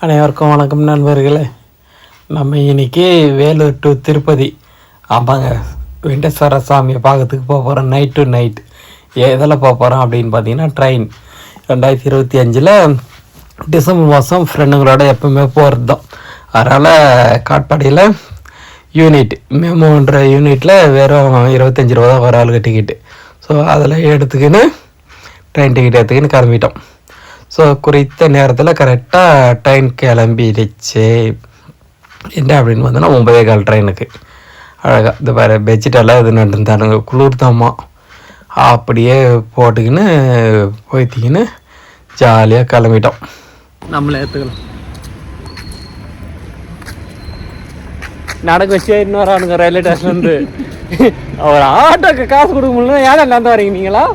அனைவருக்கும் வணக்கம் நண்பர்களே. நம்ம இன்றைக்கி வேலூர் டு திருப்பதி ஆமாங்க வெங்கடேஸ்வர சாமியை பார்க்கறதுக்கு போக போகிறோம். நைட் டு நைட் எதில் போக போகிறோம் அப்படின்னு பார்த்தீங்கன்னா ட்ரெயின். 2025 டிசம்பர் மாதம் ஃப்ரெண்டுங்களோட எப்பவுமே போகிறது தான். அதனால் காட்பாடியில் யூனிட் மெமோன்ற யூனிட்டில் வெறும் 25 ரூபா தான் ஒரு ஆளுக்கு டிக்கெட்டு. ஸோ அதில் எடுத்துக்கின்னு ட்ரெயின் டிக்கெட் எடுத்துக்கின்னு கிளம்பிட்டோம். ஸோ குறித்த நேரத்தில் கரெக்டாக ட்ரெயின் கிளம்பிடுச்சு. என்ன அப்படின்னு பார்த்தோன்னா 9:15 ட்ரெயினுக்கு. அழகாக இந்த வேறு பெட்ஷீட்டெல்லாம் இது நட்டுருந்தானுங்க, குளிர் தாம்மா. அப்படியே போட்டுக்கின்னு போய்த்திக்கின்னு ஜாலியாக கிளம்பிட்டோம். நம்மளே எடுத்துக்கலாம் நடக்க வச்சு இன்னொரு ஆனுங்க ரயில்வே ஸ்டேஷன்லேருந்து ஒரு ஆட்டோக்கு காசு கொடுக்க முடியல. ஏன் இல்லாந்து வரீங்க நீங்களா?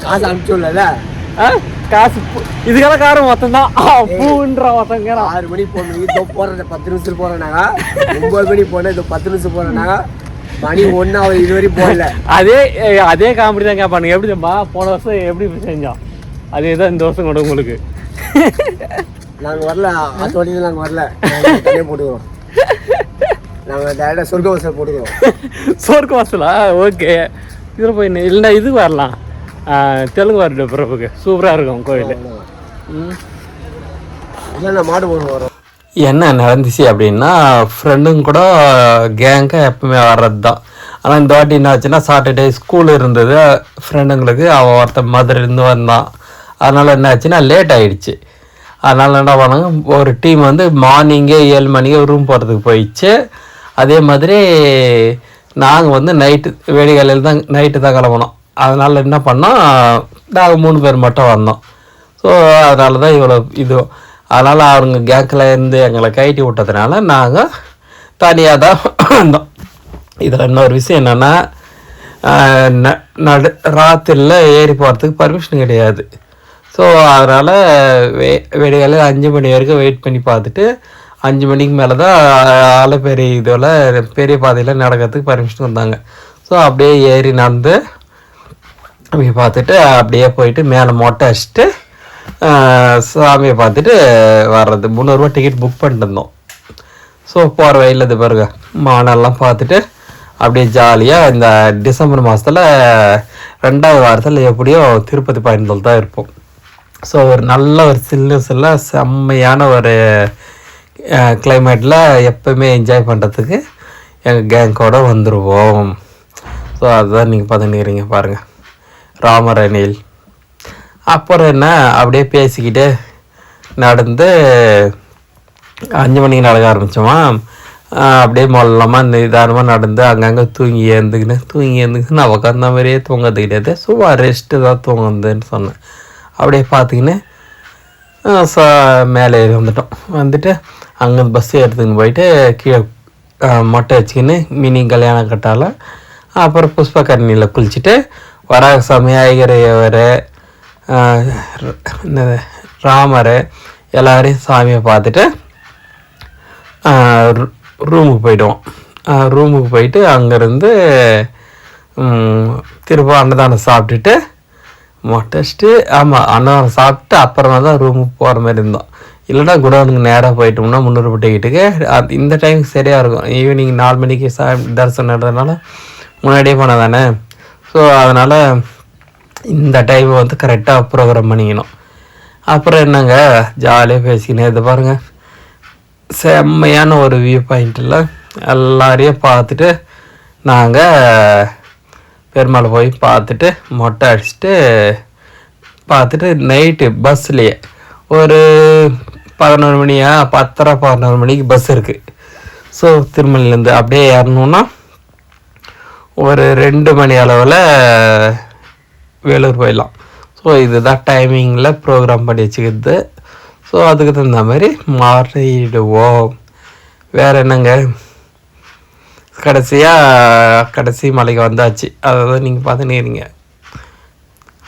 காசு அனுப்பிச்சுடல. காசு இதுக்கெல்லாம் காரம் மொத்தம் பூன்ற மொத்தங்க. 6 மணிக்கு போனோம், இதோ போகிறேன் 10 நிமிஷத்தில் போகிறேன்னாங்க. 9 மணிக்கு போனேன், இதோ 10 நிமிஷம் போகிறேன்னாங்க. மணி 1 ஆகுது, இதுவரையும் போகல. அதே காமெடி தான் கேட்பானுங்க. எப்படி தம்பா போன வருஷம் எப்படி செஞ்சோம் அதே தான் இந்த வருஷம் கூட உங்களுக்கு. நாங்கள் வரல, ஆத்தோடையும் நாங்கள் வரல, தனியாக போட்டுக்கிறோம். நாங்கள் டேரெக்டாக சொர்க்க வாசல் போட்டுக்கிறோம். சொர்க்க வாசலா? ஓகே. இதில் போய் இல்லைன்னா இது வரலாம், தெலுங்கு வருட பிறப்புக்கு சூப்பராக இருக்கும் கோயில். இல்லைண்ணா மாடு போட்டு வரோம். என்ன நடந்துச்சு அப்படின்னா ஃப்ரெண்டுங்க கூட கேங்காக எப்பவுமே வர்றது தான். ஆனால் இந்த வாட்டி என்ன ஆச்சுன்னா சாட்டர்டே ஸ்கூல் இருந்தது ஃப்ரெண்டுங்களுக்கு. அவன் ஒருத்தன் மதுரையிலேருந்து வந்தான். அதனால் என்ன ஆச்சுன்னா லேட் ஆகிடுச்சு. அதனால் என்ன பண்ணாங்க, ஒரு டீம் வந்து மார்னிங்கே 7 மணிக்கு ரூம் போகிறதுக்கு போயிடுச்சு. அதே மாதிரி நாங்கள் வந்து நைட்டு வேடிக்கையில் தான் நைட்டு தான் கிளம்பணும். அதனால் என்ன பண்ணோம், நாங்கள் 3 பேர் மட்டும் வந்தோம். ஸோ அதனால தான் இவ்வளோ இது. அதனால் அவங்க கேங்கில் இருந்து எங்களை கைட்டி விட்டதுனால நாங்கள் தனியாக தான் வந்தோம். இதில் இன்னொரு விஷயம் என்னென்னா, ராத்திரியில் ஏறி போகிறதுக்கு பர்மிஷன் கிடையாது. ஸோ அதனால் வேடிக்கையில் 5 மணி வரைக்கும் வெயிட் பண்ணி பார்த்துட்டு 5 மணிக்கு மேலே தான் பெரிய இதில் பெரிய பாதையில் நடக்கிறதுக்கு பர்மிஷன் வந்தாங்க. ஸோ அப்படியே ஏறி நடந்து அப்படியே பார்த்துட்டு அப்படியே போயிட்டு மேலே மொட்டை அடிச்சுட்டு சாமியை பார்த்துட்டு வர்றது. 300 ரூபா டிக்கெட் புக் பண்ணிட்டு இருந்தோம். ஸோ போகிற வழியில் இது பாருங்க மானெல்லாம் பார்த்துட்டு அப்படியே ஜாலியாக இந்த டிசம்பர் மாதத்தில் 2வது வாரத்தில் எப்படியோ திருப்பதி பயணத்தில் தான் இருப்போம். ஸோ ஒரு நல்ல ஒரு சில்ல செம்மையான ஒரு கிளைமேட்டில் எப்போவுமே என்ஜாய் பண்ணுறதுக்கு எங்கள் கேங்கோடு வந்துடுவோம். ஸோ அதுதான் நீங்கள் பார்த்துக்கிறீங்க பாருங்கள், ராமரணியில். அப்புறம் என்ன அப்படியே பேசிக்கிட்டு நடந்து 5 மணிக்கு நடக்க ஆரம்பித்தோமா. அப்படியே மொல்லமாக நிதானமாக நடந்து அங்கங்கே தூங்கி ஏந்துக்குன்னு நான் உட்காந்த மாதிரியே தூங்கிறது கிடையாது, சும்மா ரெஸ்ட்டு தான் தூங்குதுன்னு சொன்னேன். அப்படியே பார்த்திங்கன்னு மேலே ஏறி வந்துட்டு அங்கேருந்து பஸ்ஸு எடுத்துக்கின்னு போயிட்டு கீழே மொட்டை வச்சுக்கின்னு மினி கல்யாண கட்டால் அப்புறம் புஷ்பகரணியில் குளிச்சுட்டு வராக சாமி ஐயரையவர் ராமர் எல்லோரையும் சாமியை பார்த்துட்டு ரூமுக்கு போயிடுவோம். ரூமுக்கு போயிட்டு அங்கேருந்து திரும்ப அன்னதானம் சாப்பிட்டுட்டு மொட்டச்சிட்டு அன்னதானம் சாப்பிட்டு அப்புறமா தான் ரூமுக்கு போகிற மாதிரி இருந்தோம். இல்லைனா குடோனுக்கு நேராக போயிட்டோம்னா 300 ரூபாய் டிக்கெட்டுக்கு இந்த டைமுக்கு சரியாக இருக்கும். ஈவினிங் 4 மணிக்கு தரிசனம் நடந்ததுனால முன்னாடியே போனால் தானே. ஸோ அதனால் இந்த டைமை வந்து கரெக்டாக ப்ரோக்ராம் பண்ணிக்கணும். அப்புறம் என்னங்க ஜாலியாக பேசிக்கினே இது பாருங்கள், செம்மையான ஒரு வியூ பாயிண்டில் எல்லாரையும் பார்த்துட்டு நாங்கள் பெருமாளை போய் பார்த்துட்டு மொட்டை அடிச்சுட்டு பார்த்துட்டு நைட்டு பஸ்லேயே ஒரு 11 மணியா 10:30-11 மணிக்கு பஸ் இருக்குது. ஸோ திருமலையிலேருந்து அப்படியே ஏறணுன்னா ஒரு 2 மணி அளவில் வேலூர் போயிடலாம். ஸோ இதுதான் டைமிங்கில் ப்ரோக்ராம் பண்ணி வச்சுக்கிறது. ஸோ அதுக்கு தகுந்த மாதிரி மாறிடுவோம். வேறு என்னங்க, கடைசி மலைக்கு வந்தாச்சு. அதை தான் நீங்கள் பார்த்துனீங்க.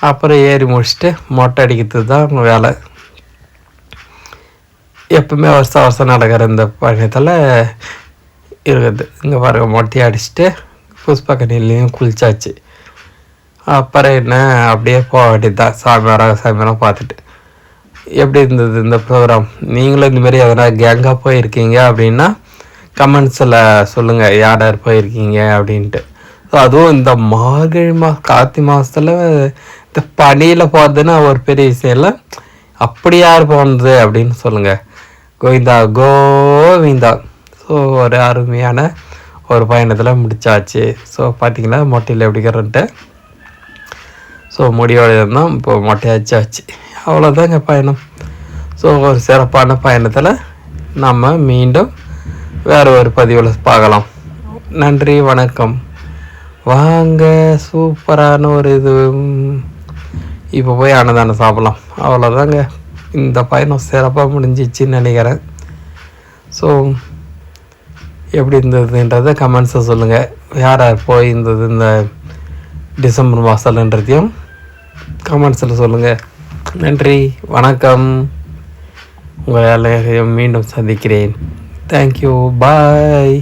அப்புறம் ஏறி முடிச்சுட்டு மொட்டை அடிக்கிறது தான் வேலை. எப்பவுமே வருஷம் நடக்கிற இந்த பயணத்தில் இருக்குது. இங்கே பாருங்கள் மொட்டையை அடிச்சுட்டு புஷ்பகரணிலையும் குளிச்சாச்சு. அப்புறம் என்ன அப்படியே போக வேண்டியது தான், சாமி வராக சாமியெல்லாம் பார்த்துட்டு. எப்படி இருந்தது இந்த ப்ரோக்ராம்? நீங்களும் இந்த மாதிரி எதனா கேங்காக போயிருக்கீங்க அப்படின்னா கமெண்ட்ஸில் சொல்லுங்கள் யார் யார் போயிருக்கீங்க அப்படின்ட்டு. ஸோ அதுவும் இந்த மார்கழி கார்த்திகை மாதத்தில் இந்த பனியில் போகிறதுன்னா ஒரு பெரிய விஷயம் இல்லை. அப்படி யார் போனது அப்படின்னு சொல்லுங்கள். கோவிந்தா கோவிந்தா. ஸோ ஒரு அருமையான ஒரு பயணத்தில் முடிச்சாச்சு. ஸோ பார்த்தீங்கன்னா மொட்டையில் எப்படி கரண்ட்டு. ஸோ முடியோட இருந்தால் இப்போ மொட்டையாச்சாச்சு. அவ்வளோதாங்க பயணம். ஸோ ஒரு சிறப்பான பயணத்தில் நம்ம மீண்டும் வேறு ஒரு பதிவில் பார்க்கலாம். நன்றி, வணக்கம். வாங்க, சூப்பரான ஒரு இது. இப்போ போய் அன்னதானம் சாப்பிட்லாம். அவ்வளோதாங்க. இந்த பயணம் சிறப்பாக முடிஞ்சிச்சின்னு நினைக்கிறேன். ஸோ எப்படி இருந்ததுன்றதை கமெண்ட்ஸை சொல்லுங்கள். யார் யார் போயிருந்தது இந்த டிசம்பர் மாதம்ன்றதையும் கமெண்ட்ஸில் சொல்லுங்கள். நன்றி, வணக்கம். உங்கள் எல்லாரையும் மீண்டும் சந்திக்கிறேன். தேங்க்யூ, பாய்.